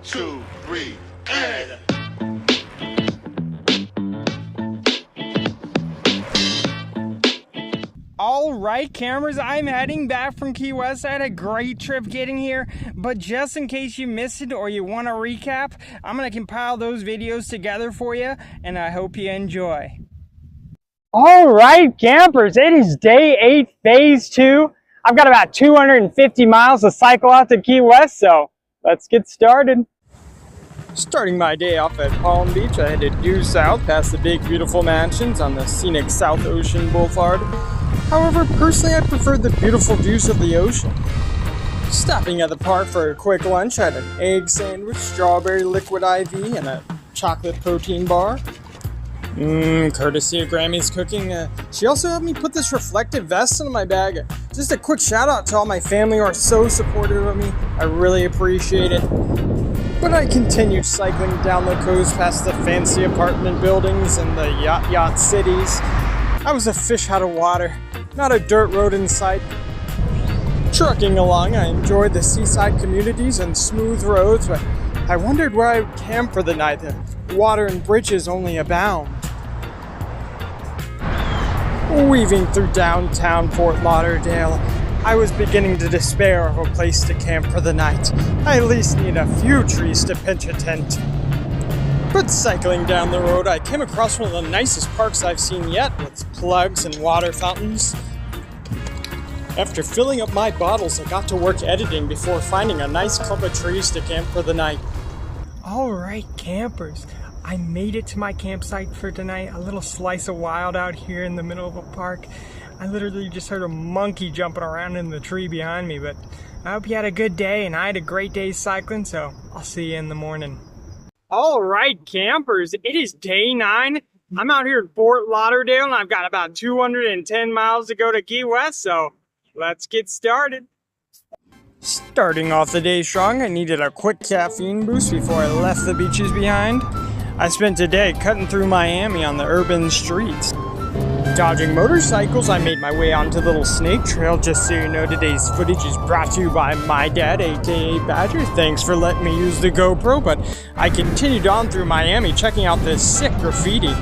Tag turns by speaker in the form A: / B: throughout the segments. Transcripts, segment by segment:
A: 2, 3, and.
B: All right, cameras, I'm heading back from Key West. I had a great trip getting here, but just in case you missed it or you want a recap, I'm going to compile those videos together for you, and I hope you enjoy. All right, campers, it is day 8, phase 2. I've got about 250 miles to cycle out to Key West, so let's get started. Starting my day off at Palm Beach, I headed due south past the big, beautiful mansions on the scenic South Ocean Boulevard. However, personally, I prefer the beautiful views of the ocean. Stopping at the park for a quick lunch, I had an egg sandwich, strawberry liquid IV, and a chocolate protein bar. Courtesy of Grammy's Cooking. She also helped me put this reflective vest into my bag. Just a quick shout out to all my family who are so supportive of me. I really appreciate it. But I continued cycling down the coast past the fancy apartment buildings and the yacht cities. I was a fish out of water, not a dirt road in sight. Trucking along, I enjoyed the seaside communities and smooth roads, but I wondered where I would camp for the night. The water and bridges only abound. Weaving through downtown Fort Lauderdale, I was beginning to despair of a place to camp for the night. I at least need a few trees to pitch a tent. But cycling down the road, I came across one of the nicest parks I've seen yet, with plugs and water fountains. After filling up my bottles, I got to work editing before finding a nice clump of trees to camp for the night. All right, campers, I made it to my campsite for tonight. A little slice of wild out here in the middle of a park. I literally just heard a monkey jumping around in the tree behind me, but I hope you had a good day, and I had a great day cycling, so I'll see you in the morning. All right, campers, it is day 9. I'm out here in Fort Lauderdale, and I've got about 210 miles to go to Key West, so let's get started. Starting off the day strong, I needed a quick caffeine boost before I left the beaches behind. I spent today cutting through Miami on the urban streets. Dodging motorcycles, I made my way onto the Little Snake Trail. Just so you know, today's footage is brought to you by my dad, aka Badger. Thanks for letting me use the GoPro, but I continued on through Miami, checking out this sick graffiti.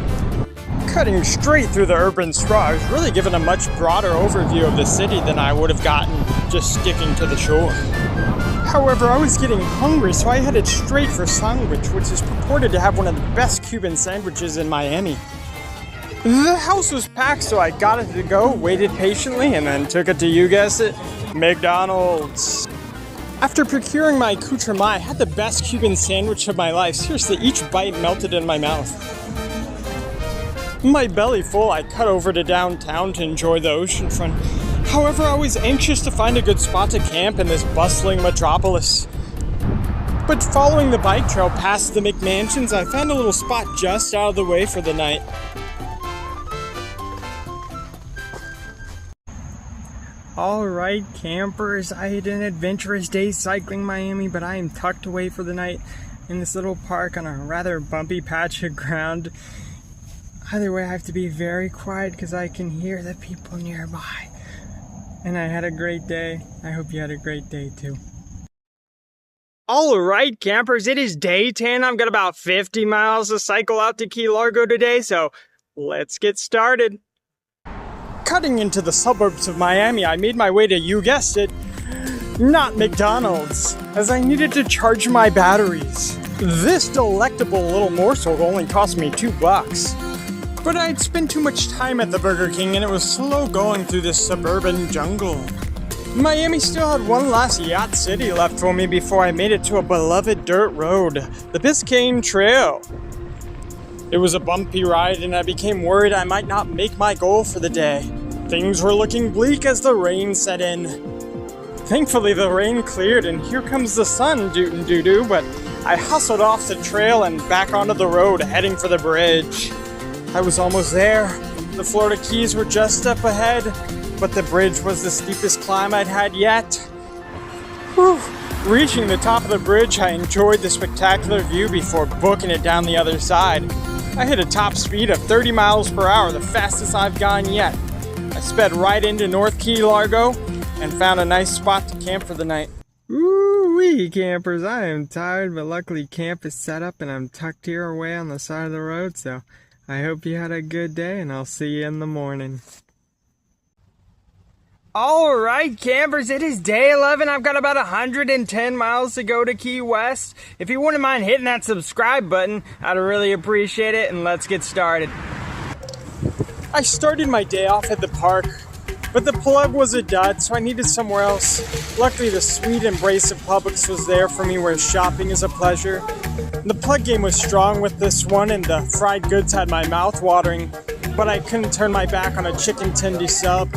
B: Cutting straight through the urban sprawl, I was really given a much broader overview of the city than I would have gotten just sticking to the shore. However, I was getting hungry, so I headed straight for Sandwich, which is purported to have one of the best Cuban sandwiches in Miami. The house was packed, so I got it to go, waited patiently, and then took it to, you guessed it, McDonald's. After procuring my accoutrement, I had the best Cuban sandwich of my life. Seriously, each bite melted in my mouth. My belly full, I cut over to downtown to enjoy the oceanfront. However, I was anxious to find a good spot to camp in this bustling metropolis. But following the bike trail past the McMansions, I found a little spot just out of the way for the night. Alright, campers, I had an adventurous day cycling Miami, but I am tucked away for the night in this little park on a rather bumpy patch of ground. Either way, I have to be very quiet because I can hear the people nearby. And I had a great day. I hope you had a great day too. Alright, campers, it is day 10. I've got about 50 miles to cycle out to Key Largo today, so let's get started. Cutting into the suburbs of Miami, I made my way to, you guessed it, not McDonald's, as I needed to charge my batteries. This delectable little morsel only cost me $2. But I'd spent too much time at the Burger King and it was slow going through this suburban jungle. Miami still had one last yacht city left for me before I made it to a beloved dirt road, the Biscayne Trail. It was a bumpy ride and I became worried I might not make my goal for the day. Things were looking bleak as the rain set in. Thankfully the rain cleared and here comes the sun, doo-doo-doo, but I hustled off the trail and back onto the road heading for the bridge. I was almost there. The Florida Keys were just up ahead, but the bridge was the steepest climb I'd had yet. Whew. Reaching the top of the bridge, I enjoyed the spectacular view before booking it down the other side. I hit a top speed of 30 miles per hour, the fastest I've gone yet. I sped right into North Key Largo and found a nice spot to camp for the night. Ooh, Woo-wee, campers. I am tired, but luckily camp is set up and I'm tucked here away on the side of the road, so I hope you had a good day and I'll see you in the morning. Alright, campers, it is day 11. I've got about 110 miles to go to Key West. If you wouldn't mind hitting that subscribe button, I'd really appreciate it, and let's get started. I started my day off at the park, but the plug was a dud, so I needed somewhere else. Luckily, the sweet embrace of Publix was there for me, where shopping is a pleasure. The plug game was strong with this one, and the fried goods had my mouth watering, but I couldn't turn my back on a chicken tendy sub.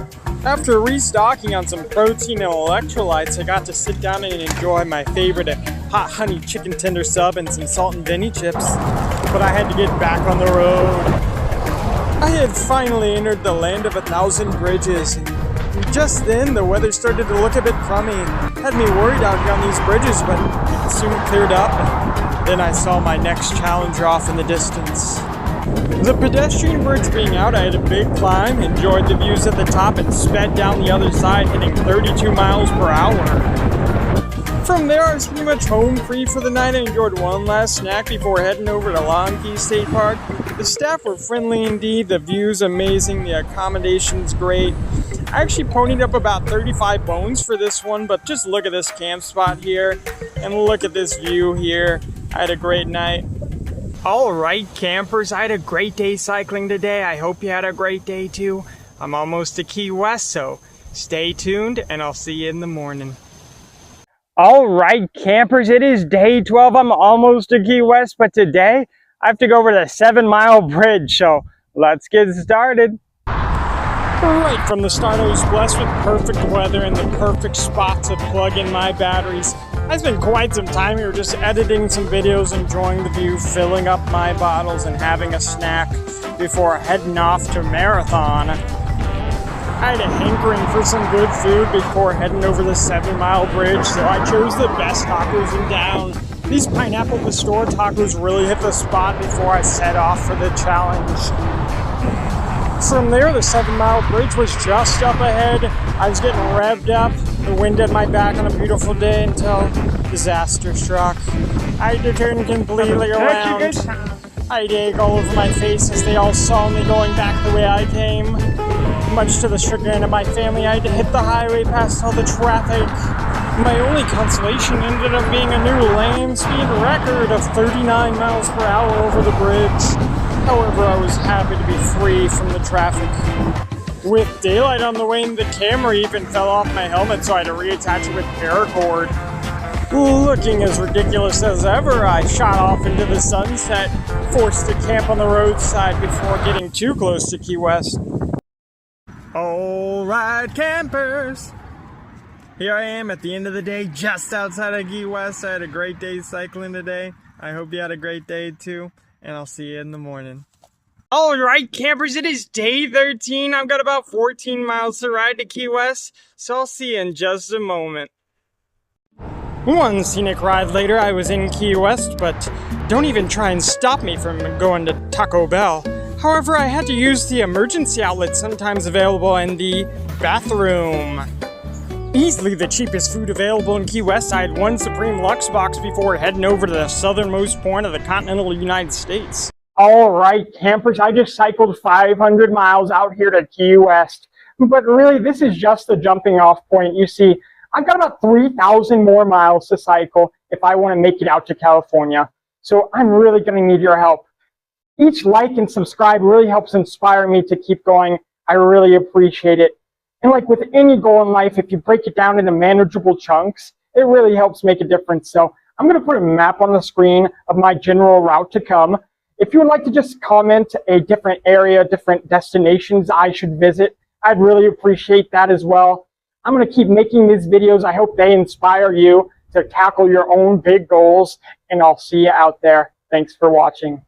B: After restocking on some protein and electrolytes, I got to sit down and enjoy my favorite hot honey chicken tender sub and some salt and Vinny chips. But I had to get back on the road. I had finally entered the land of 1,000 bridges. And just then, the weather started to look a bit crummy. Had me worried out here on these bridges, but it soon cleared up. And then I saw my next challenger off in the distance. The pedestrian bridge being out, I had a big climb, enjoyed the views at the top, and sped down the other side, hitting 32 miles per hour. From there, I was pretty much home free for the night and enjoyed one last snack before heading over to Long Key State Park. The staff were friendly indeed, the views amazing, the accommodations great. I actually ponied up about 35 bones for this one, but just look at this camp spot here, and look at this view here. I had a great night. Alright, campers, I had a great day cycling today. I hope you had a great day too. I'm almost to Key West, so stay tuned and I'll see you in the morning. Alright, campers, it is day 12. I'm almost to Key West, but today I have to go over the 7-mile bridge, so let's get started. Right from the start, I was blessed with perfect weather and the perfect spot to plug in my batteries. I spent quite some time here just editing some videos, enjoying the view, filling up my bottles, and having a snack before heading off to Marathon. I had a hankering for some good food before heading over the 7-mile bridge, so I chose the best tacos in town. These Pineapple Pastor tacos really hit the spot before I set off for the challenge. From there, the 7-mile bridge was just up ahead. I was getting revved up, the wind at my back on a beautiful day until disaster struck. I had to turn completely around. I had egg all over my face as they all saw me going back the way I came. Much to the chagrin of my family, I had to hit the highway past all the traffic. My only consolation ended up being a new land speed record of 39 miles per hour over the bridge. However, I was happy to be free from the traffic. With daylight on the way, the camera even fell off my helmet, so I had to reattach it with paracord. Looking as ridiculous as ever, I shot off into the sunset, forced to camp on the roadside before getting too close to Key West. Alright, campers! Here I am at the end of the day, just outside of Key West. I had a great day cycling today. I hope you had a great day too, and I'll see you in the morning. Alright, campers, it is day 13. I've got about 14 miles to ride to Key West, so I'll see you in just a moment. One scenic ride later, I was in Key West, but don't even try and stop me from going to Taco Bell. However, I had to use the emergency outlet sometimes available in the bathroom. Easily the cheapest food available in Key West, I had one Supreme Lux box before heading over to the southernmost point of the continental United States. Alright, campers, I just cycled 500 miles out here to Key West. But really, this is just the jumping off point. You see, I've got about 3,000 more miles to cycle if I want to make it out to California. So I'm really going to need your help. Each like and subscribe really helps inspire me to keep going. I really appreciate it. And like with any goal in life, if you break it down into manageable chunks, it really helps make a difference. So I'm going to put a map on the screen of my general route to come. If you would like to just comment a different area, different destinations I should visit, I'd really appreciate that as well. I'm going to keep making these videos. I hope they inspire you to tackle your own big goals, and I'll see you out there. Thanks for watching.